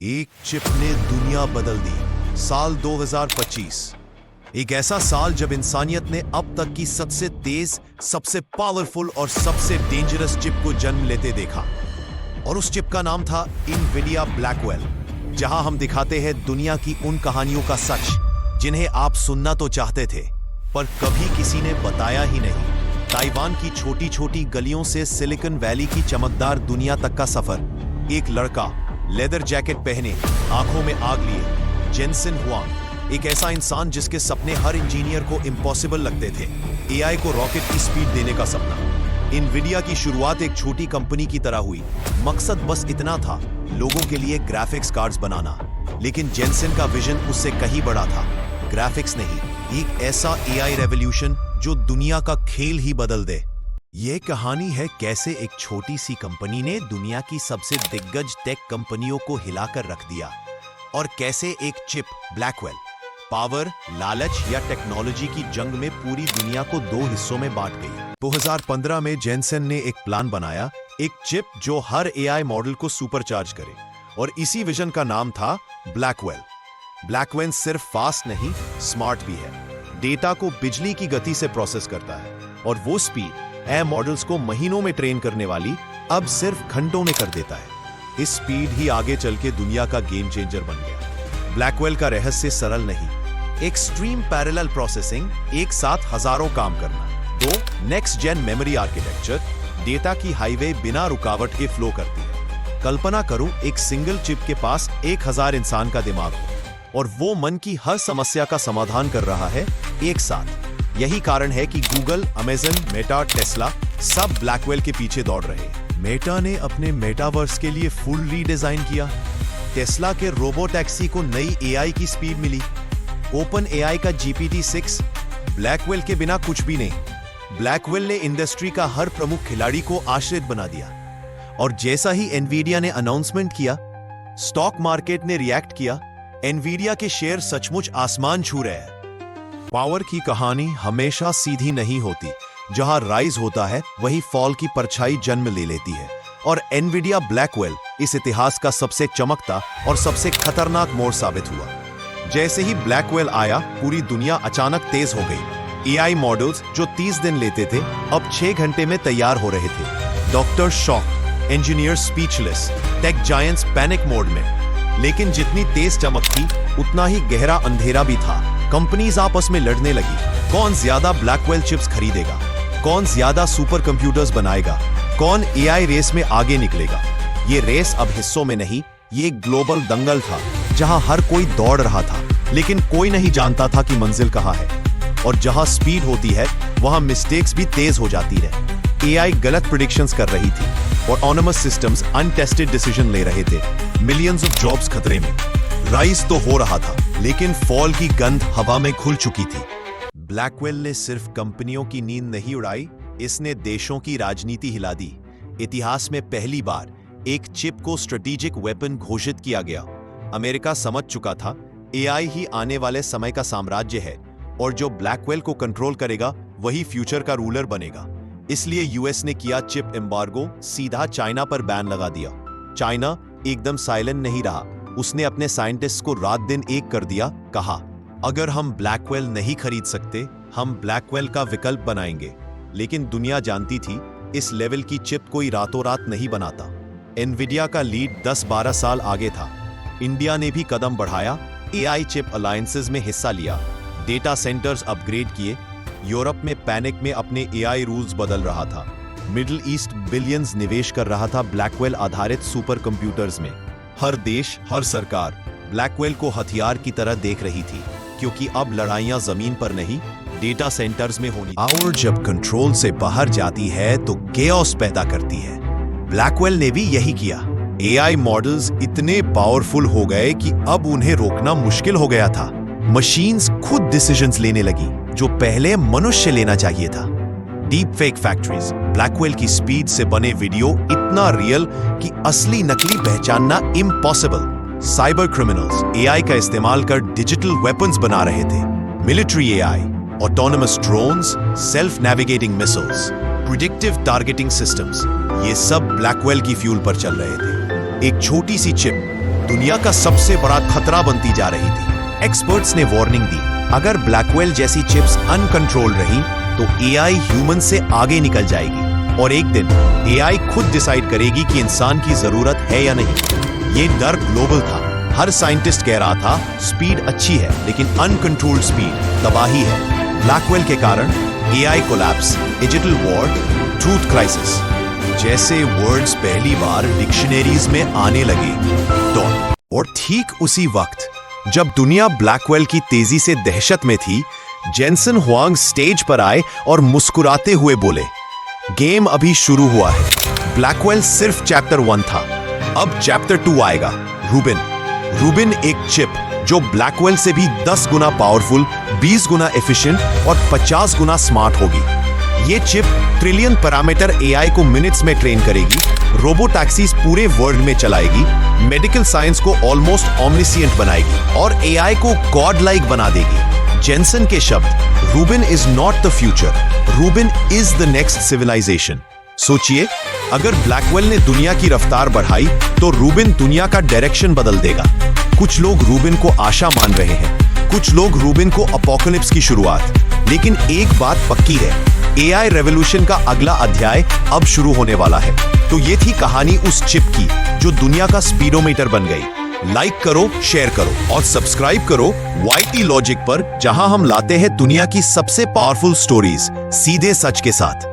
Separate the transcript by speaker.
Speaker 1: एक चिप ने दुनिया बदल दी। साल 2025, एक ऐसा साल जब इंसानियत ने अब तक की सबसे तेज, सबसे पावरफुल और सबसे डेंजरस चिप को जन्म लेते देखा। और उस चिप का नाम था इनविडिया ब्लैकवेल। जहां हम दिखाते हैं दुनिया की उन कहानियों का सच जिन्हें आप सुनना तो चाहते थे पर कभी किसी ने बताया ही नहीं। ताइवान की छोटी छोटी गलियों से सिलिकॉन वैली की चमकदार दुनिया तक का सफर। एक लड़का लेदर जैकेट पहने, आंखों में आग लिए, जेनसेन हुआंग, एक ऐसा इंसान जिसके सपने हर इंजीनियर को इम्पॉसिबल लगते थे। एआई को रॉकेट की स्पीड देने का सपना। इनविडिया की शुरुआत एक छोटी कंपनी की तरह हुई। मकसद बस इतना था, लोगों के लिए ग्राफिक्स कार्ड्स बनाना। लेकिन जेनसेन का विजन उससे कहीं बड़ा था। ग्राफिक्स नहीं, एक ऐसा एआई रेवोल्यूशन जो दुनिया का खेल ही बदल दे। यह कहानी है कैसे एक छोटी सी कंपनी ने दुनिया की सबसे दिग्गज टेक कंपनियों को हिलाकर रख दिया और कैसे एक चिप ब्लैकवेल पावर, लालच या टेक्नोलॉजी की जंग में पूरी दुनिया को दो हिस्सों में बांट गई। 2015 में जेनसेन ने एक प्लान बनाया, एक चिप जो हर एआई मॉडल को सुपरचार्ज करे, और इसी विजन का नाम था ब्लैकवेल। ब्लैकवेल सिर्फ फास्ट नहीं, स्मार्ट भी है। डेटा को बिजली की गति से प्रोसेस करता है और वो स्पीड एआई मॉडल्स को महीनों में ट्रेन करने वाली अब सिर्फ घंटों में कर देता है। इस स्पीड ही आगे चल के दुनिया का गेम चेंजर बन गया। ब्लैकवेल का रहस्य सरल नहीं, एक्सट्रीम पैरेलल प्रोसेसिंग, एक साथ हजारों काम करना। दो, next gen memory architecture, data की हाईवे बिना रुकावट के फ्लो करती है। कल्पना करो एक सिंगल चिप के पास 1000 इंसान का दिमाग हो और वो मन की हर समस्या का समाधान कर रहा है एक साथ। यही कारण है कि गूगल, अमेजन, मेटा, टेस्ला सब ब्लैकवेल के पीछे दौड़ रहे हैं। मेटा ने अपने मेटावर्स के लिए फुल रीडिजाइन किया। टेस्ला के रोबो टैक्सी को नई एआई की स्पीड मिली। ओपन एआई का GPT-6 ब्लैकवेल के बिना कुछ भी नहीं। ब्लैकवेल ने इंडस्ट्री का हर प्रमुख खिलाड़ी को आश्रित बना दिया। और जैसा ही एनवीडिया ने अनाउंसमेंट किया, स्टॉक मार्केट ने रिएक्ट किया। एनवीडिया के शेयर सचमुच आसमान छू रहे हैं। पावर की कहानी हमेशा सीधी नहीं होती। जहां राइज होता है वही फॉल की परछाई जन्म ले लेती है। और एनवीडिया ब्लैकवेल इस इतिहास का सबसे चमकता और सबसे खतरनाक मोड़ साबित हुआ। जैसे ही ब्लैकवेल आया, पूरी दुनिया अचानक तेज हो गई। एआई मॉडल्स जो 30 दिन लेते थे अब 6 घंटे में तैयार हो रहे थे। Doctor shock, engineer speechless, tech giants panic mode में। लेकिन जितनी तेज चमक थी उतना ही गहरा अंधेरा भी था। कंपनीज आपस में लड़ने लगी, कौन ज्यादा ब्लैकवेल चिप्स खरीदेगा, कौन ज्यादा सुपर कंप्यूटर्स बनाएगा, कौन एआई रेस में आगे निकलेगा। ये रेस अब हिस्सों में नहीं, ये ग्लोबल दंगल था जहां हर कोई दौड़ रहा था, लेकिन कोई नहीं जानता था कि मंजिल कहां है। और जहां स्पीड होती है वहां मिस्टेक्स भी तेज हो जाती है। एआई गलत प्रेडिक्शंस कर रही थी और ऑटोनमस सिस्टम्स अनटेस्टेड डिसीजन ले रहे थे। मिलियंस ऑफ जॉब्स खतरे में। राइज तो हो रहा था, लेकिन फॉल की गंध हवा में घुल चुकी थी। ब्लैकवेल ने सिर्फ कंपनियों की नींद नहीं उड़ाई, इसने देशों की राजनीति हिला दी। इतिहास में पहली बार एक चिप को स्ट्रेटेजिक वेपन घोषित किया गया। अमेरिका समझ चुका था एआई ही आने वाले समय का साम्राज्य है और जो ब्लैकवेल को कंट्रोल करेगा वही फ्यूचर का रूलर बनेगा। इसलिए यूएस ने किया चिप एम्बार्गो, सीधा चाइना पर बैन लगा दिया। चाइना एकदम साइलेंट नहीं रहा, उसने अपने साइंटिस्ट्स को रात दिन एक कर दिया। कहा, अगर हम ब्लैकवेल नहीं खरीद सकते, हम ब्लैकवेल का विकल्प बनाएंगे। लेकिन दुनिया जानती थी इस लेवल की चिप कोई रातों रात नहीं बनाता। एनवीडिया का लीड 10-12 साल आगे था। इंडिया ने भी कदम बढ़ाया, एआई चिप अलायंसेस में हिस्सा लिया, डेटा सेंटर्स अपग्रेड किए। यूरोप में पैनिक में अपने एआई रूल्स बदल रहा था। मिडिल ईस्ट बिलियंस निवेश कर रहा था ब्लैकवेल आधारित सुपर कंप्यूटर्स में। हर देश, हर सरकार ब्लैकवेल को हथियार की तरह देख रही थी, क्योंकि अब लड़ाइयां जमीन पर नहीं, डेटा सेंटर्स में होनी। और जब कंट्रोल से बाहर जाती है तो केओस पैदा करती है। ब्लैकवेल ने भी यही किया। एआई मॉडल्स इतने पावरफुल हो गए कि अब उन्हें रोकना मुश्किल हो गया था। मशीन्स खुद डिसीजंस लेने लगी जो पहले मनुष्य लेना चाहिए था। डीप फेक फैक्ट्रीज, ब्लैकवेल की स्पीड से बने वीडियो इतना रियल कि असली नकली पहचानना इम्पॉसिबल। साइबर क्रिमिनल्स एआई का इस्तेमाल कर डिजिटल वेपन्स बना रहे थे। Military AI, autonomous drones, self navigating missiles, predictive targeting systems, ये सब ब्लैकवेल की फ्यूल पर चल रहे थे। एक छोटी सी चिप दुनिया का सबसे बड़ा खतरा बनती जा रही थी। एक्सपर्ट्स ने वार्निंग दी, अगर ब्लैकवेल जैसी चिप्स अनकंट्रोल रही तो एआई ह्यूमन से आगे निकल जाएगी और एक दिन एआई खुद डिसाइड करेगी कि इंसान की जरूरत है या नहीं। ये डर ग्लोबल था। हर साइंटिस्ट कह रहा था स्पीड अच्छी है लेकिन अनकंट्रोल्ड स्पीड तबाही है। ब्लैकवेल के कारण AI collapse, digital war, truth crisis जैसे वर्ड्स पहली बार डिक्शनरीज में आने लगे। और ठीक उसी वक्त जब दुनिया ब्लैकवेल की तेजी से दहशत में थी, जेनसन हुआंग स्टेज पर आए और मुस्कुराते हुए बोले, गेम अभी शुरू हुआ है। ब्लैकवेल सिर्फ चैप्टर 1 था, अब चैप्टर 2 आएगा। रूबिन एक चिप जो ब्लैकवेल से भी 10 गुना पावरफुल, 20 गुना एफिशिएंट और 50 गुना स्मार्ट होगी। ये चिप ट्रिलियन पैरामीटर एआई को मिनट्स में ट्रेन करेगी, रोबो टैक्सीज पूरे वर्ल्ड में चलाएगी, मेडिकल साइंस को ऑलमोस्ट ऑमनिसिएंट बनाएगी और एआई को गॉड लाइक बना देगी। जेनसन के शब्द, Rubin is not the future, Rubin is the next civilization. सोचिए, अगर ब्लैकवेल ने दुनिया की रफ्तार बढ़ाई तो रूबिन दुनिया का डायरेक्शन बदल देगा। कुछ लोग रूबिन को आशा मान रहे हैं, कुछ लोग रूबिन को अपोकलिप्स की शुरुआत। लेकिन एक बात पक्की है, एआई रेवोल्यूशन का अगला अध्याय अब शुरू होने वाला है। तो ये थी कहानी उस चिप की जो दुनिया का स्पीडोमीटर बन गई। लाइक करो, शेयर करो और सब्सक्राइब करो YT लॉजिक पर, जहां हम लाते हैं दुनिया की सबसे पावरफुल स्टोरीज सीधे सच के साथ।